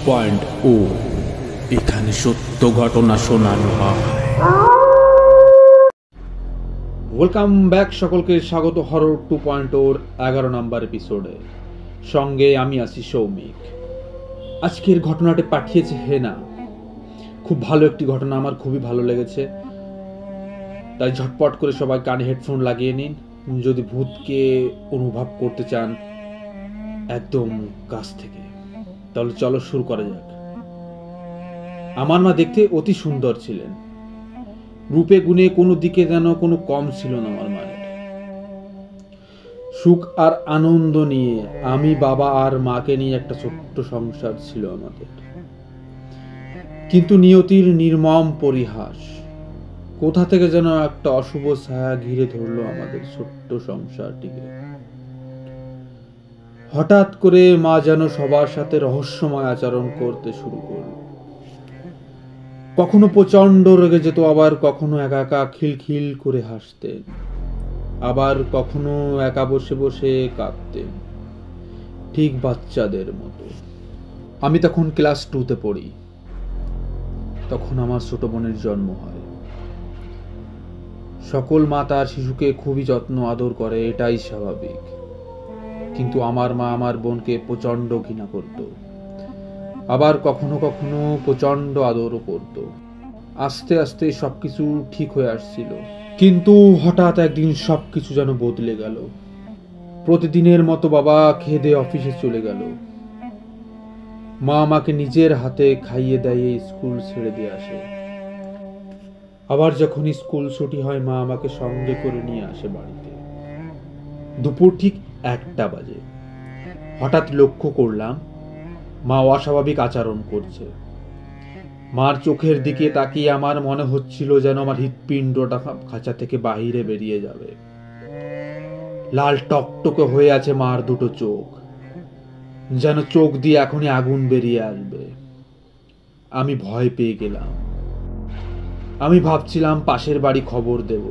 2.0 এখানে সত্য ঘটনা শোনানো হয়। ওয়েলকাম ব্যাক, সকলকে স্বাগত হরর 2.0 11 নম্বর এপিসোডে। সঙ্গে আমি আছি সৌমিক। আজকের ঘটনাটি পাঠিয়েছে হেনা। খুব ভালো একটি ঘটনা, আমার খুবই ভালো লেগেছে, তাই ঝটপট করে সবাই কানে হেডফোন লাগিয়ে নিন যদি ভূতকে অনুভব করতে চান একদম কাছ থেকে। তাহলে চলো শুরু করা যাক। আমার মা দেখতে অতি সুন্দর ছিলেন, রূপে গুণে কোনো দিকে যেন কোনো কম ছিল না আমার মায়ের। সুখ আর আনন্দ নিয়ে আমি, বাবা আর মাকে নিয়ে একটা ছোট্ট সংসার ছিল আমাদের। কিন্তু নিয়তির নির্মম পরিহাস, কোথা থেকে যেন একটা অশুভ ছায়া ঘিরে ধরলো আমাদের ছোট্ট সংসারটিকে। হঠাৎ করে মা যেন সবার সাথে রহস্যময় আচরণ করতে শুরু করল। কখনো প্রচন্ড রেগে যেত, আবার কখনো একা একা খিলখিল করে হাসতেন, আবার কখনো একা বসে বসে কাঁদতেন, ঠিক বাচ্চাদের মতো। আমি তখন ক্লাস 2-তে পড়ি। তখন আমার ছোট বোনের জন্ম হয়। সকল মা তার শিশুকে খুবই যত্ন আদর করে, এটাই স্বাভাবিক। কিন্তু আমার মা আমার বোনকে প্রচন্ড ঘৃণা করত, আবার কখনো কখনো প্রচন্ড আদরও করত। আস্তে আস্তে সবকিছু ঠিক হয়ে আসছিল, কিন্তু হঠাৎ একদিন সবকিছু যেন বদলে গেল। প্রতিদিনের মতো বাবা খেয়ে দিয়ে অফিসে চলে গেল। মা আমাকে নিজের হাতে খাইয়ে দেয়, স্কুল ছেড়ে দিয়ে আসে। আবার যখন স্কুল ছুটি হয় মা আমাকে সঙ্গে করে নিয়ে আসে বাড়িতে। দুপুর ঠিক 1টা বাজে। হঠাৎ লক্ষ্য করলাম মা অস্বাভাবিক আচরণ করছে। মার চোখের দিকে তাকিয়ে আমার মনে হচ্ছিল যেন আমার হৃৎপিণ্ডটা খাঁচা থেকে বাহিরে বেরিয়ে যাবে। লাল টকটকে হয়ে আছে মার দুটো চোখ, যেন চোখ দিয়ে এখনই আগুন বেরিয়ে আসবে। আমি ভয় পেয়ে গেলাম। আমি ভাবছিলাম পাশের বাড়ি খবর দেব,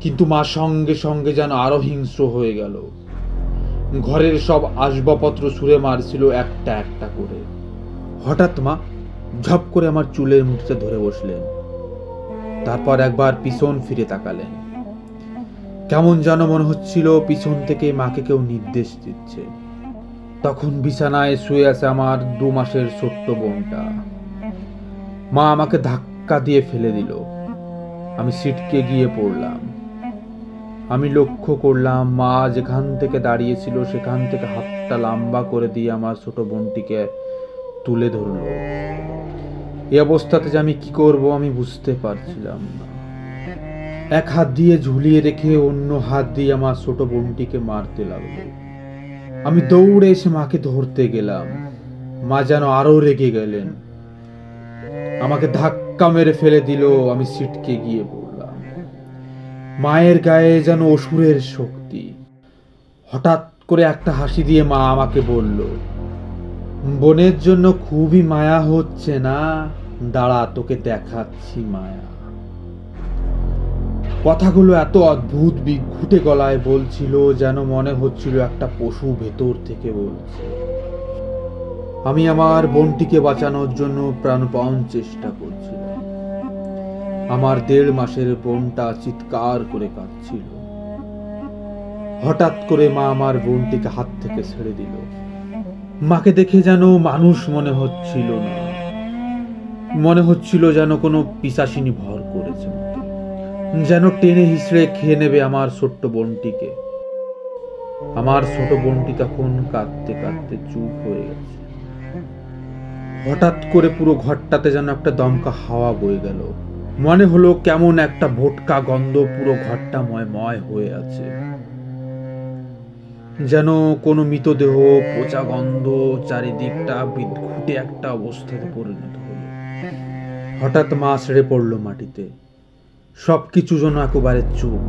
কিন্তু মা সঙ্গে সঙ্গে যেন আরো হিংস্র হয়ে গেল। ঘরের সব আসবাবপত্র ছুঁড়ে মারছিল একটা একটা করে। হঠাৎ মা ঝপ করে আমার চুলের মুঠিতে ধরে বসলেন, তারপর একবার পিছন ফিরে তাকালেন। কেমন যেন মনে হচ্ছিল পিছন থেকে মাকে কেউ নির্দেশ দিচ্ছে। তখন বিছানায় শুয়ে আছে আমার 2 মাসের ছোট্ট বোনটা। মা আমাকে ধাক্কা দিয়ে ফেলে দিল। আমি ছিটকে গিয়ে পড়লাম। আমি লক্ষ্য করলাম মা যেখান থেকে দাঁড়িয়েছিল সেখান থেকে হাতটা লম্বা করে দিয়ে আমার ছোট বোনটিকে তুলে ধরলো। এই অবস্থাতে যে আমি কি করব আমি বুঝতে পারছিলাম না। এক হাত দিয়ে ঝুলিয়ে রেখে অন্য হাত দিয়ে আমার ছোট বোনটিকে মারতে লাগলো। আমি দৌড়ে এসে মাকে ধরতে গেলাম। মা যেন আরো রেগে গেলেন, আমাকে ধাক্কা মেরে ফেলে দিল। আমি ছিটকে গিয়ে পড়লাম। মায়ের গায়ে যেন অসুরের শক্তি। হঠাৎ করে একটা হাসি দিয়ে মা আমাকে বলল, বোনের জন্য খুবই মায়া হচ্ছে না? দাঁড়া, তোকে দেখাচ্ছি মায়া। কথাগুলো এত অদ্ভুত বিঘুটে গলায় বলছিল যেন মনে হচ্ছিল একটা পশু ভেতর থেকে বলছে। আমি আমার বোনটিকে বাঁচানোর জন্য প্রাণপণ চেষ্টা করছিলাম। আমার 1.5 মাসের বোনটা চিৎকার করে কাঁদছিল। হঠাৎ করে মা আমার বোনটিকে হাত থেকে ছেড়ে দিল। মাকে দেখে যেন মানুষ মনে হচ্ছিল না, মনে হচ্ছিল যেন কোনো পিশাচিনী ভর করেছে, যেন টেনে হিসড়ে খেয়ে নেবে আমার ছোট্ট বোনটিকে। আমার ছোট বোনটি তখন কাঁদতে কাঁদতে চুপ হয়ে গেছে। হঠাৎ করে পুরো ঘরটাতে যেন একটা দমকা হাওয়া বয়ে গেল। মনে হলো কেমন একটা ভোটকা গন্ধ পুরো ঘরটা ময় হয়ে আছে, যেন কোনো মৃতদেহ পচা গন্ধ চারিদিকটা বিদঘুটে একটা অবস্থাতে পরিণত হলো। হঠাৎ মা ছেড়ে পড়লো মাটিতে, সবকিছু যেন একেবারে চুপ।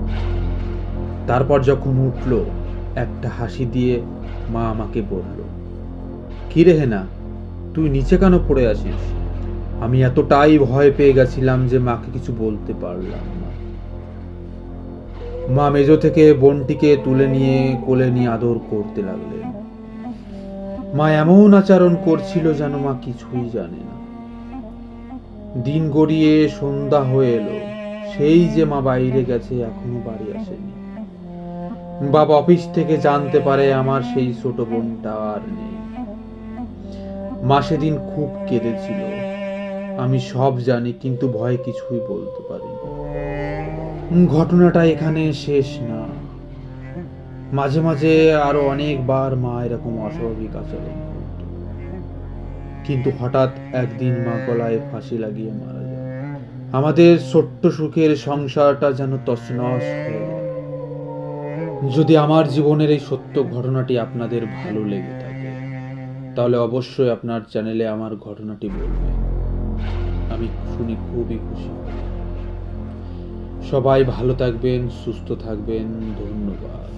তারপর যখন উঠলো একটা হাসি দিয়ে মা আমাকে বলল, কি রে হেনা, তুই নিচে কেন পড়ে আছিস? আমি এতটাই ভয় পেয়ে গেছিলাম যে মাকে কিছু বলতে পারলাম না। মা মেজো থেকে বোনটিকে তুলে নিয়ে কোলে নিয়ে আদর করতে লাগলেন। মা এমন আচরণ করছিল যেন মা কিছুই জানে না। দিন গড়িয়ে সন্ধ্যা হয়ে এলো, সেই যে মা বাইরে গেছে, এখনো বাড়ি আসেনি। বাবা অফিস থেকে জানতে পারে আমার সেই ছোট বোনটা আর নেই। মা সেদিন খুব কেঁদেছিল, আমি সব জানি, কিন্তু ভয়ে কিছুই বলতে পারিনি। ঘটনাটা এখানে শেষ না। মাঝে মাঝে আরো অনেকবার মা এরকম অস্বাভাবিক আচরণ করত, কিন্তু হঠাৎ একদিন মা গলায় ফাঁসি লাগিয়ে মারা যায়। আমাদের ছোট্ট সুখের সংসারটা যেন তছনছ হয়ে যায়। যদি আমার জীবনের এই সত্য ঘটনাটি আপনাদের ভালো লেগে থাকে, তাহলে অবশ্যই আপনার চ্যানেলে আমার ঘটনাটি বলবেন, আমি শুনি খুবই খুশি হব। সবাই ভালো থাকবেন, সুস্থ থাকবেন, ধন্যবাদ।